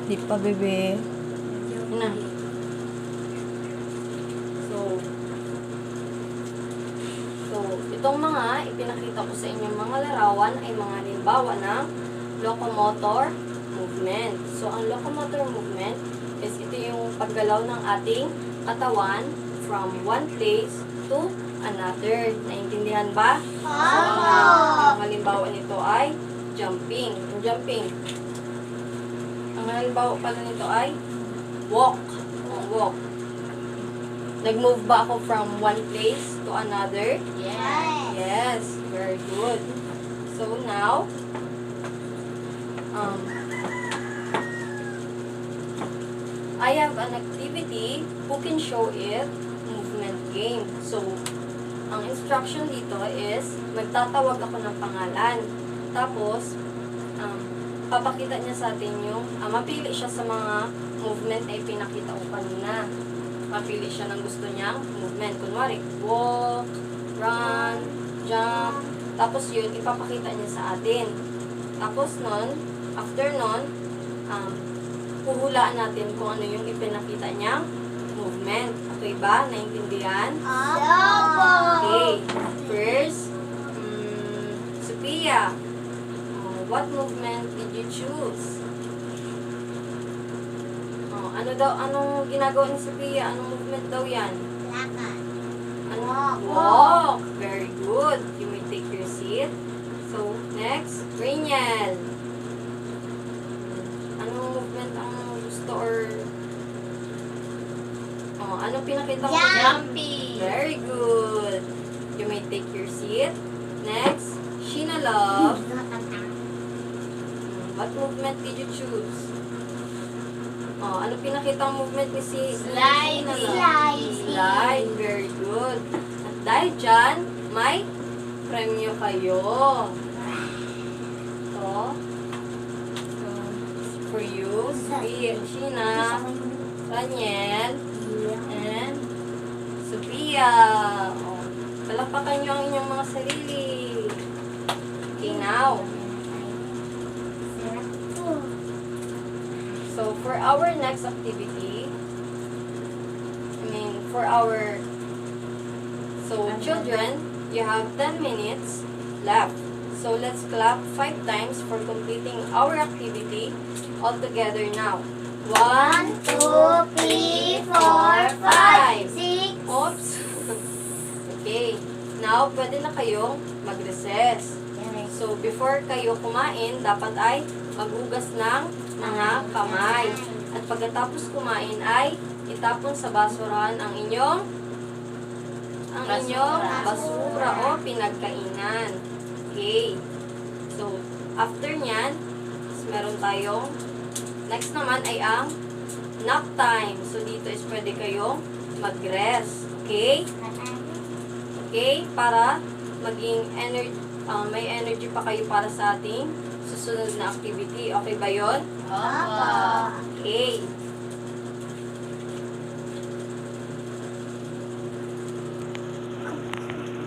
Di pa, bebe. Yun na. So, itong mga ipinakita ko sa inyong mga larawan ay mga halimbawa ng locomotor movement. So, ang locomotor movement is ito yung paggalaw ng ating katawan from one place to another. Naintindihan ba? Ang halimbawa nito ay jumping. Yung jumping. Ang halimbawa pala nito ay walk. Ang walk. Nag-move ba ako from one place to another? Yes, very good. So now, I have an activity who can show it movement game. So, ang instruction dito is, magtatawag ako ng pangalan. Tapos, papakita niya sa atin yung, mapili siya sa mga movement na ipinakita ko kanina. Mapili siya ng gusto niyang movement. Kunwari, walk, run, jump. Tapos yun, ipapakita niya sa atin. Tapos nun, after nun, puhulaan natin kung ano yung ipinakita niyang movement. Okay ba? Naintindihan? Okay. First, Sophia, what movement did you choose? Anong ginagawa ni Sophia? Anong movement daw yan? Walk. Very good. You may take your seat. So, next, Rainiel. Anong movement ang gusto or... anong pinakita mo? Jumping. Very good. You may take your seat. Next, Sheena Love. What movement did you choose? Ano pinakita ang movement ni Slide. Slide. Very good. At dahil dyan, may premyo kayo. So, for you, Sheena, Daniel, and Sophia. Palakpakan nyo ang inyong mga sarili. Okay, now. So, for our next activity, children, you have 10 minutes left. So, let's clap 5 times for completing our activity all together now. 1, 2, 3, 4, 5, 6. Oops. Okay. Now, pwede na kayong mag-recess. So, before kayo kumain, dapat ay maghugas ng mga kamay. At pagkatapos kumain ay itapon sa basurahan ang inyong basura o pinagkainan. Okay. So, after nyan, meron tayong next naman ay ang nap time. So, dito is pwede kayong mag-rest. Okay? Okay? Para maging may energy pa kayo para sa ating susunod na activity. Okay ba yun? Opo. Okay.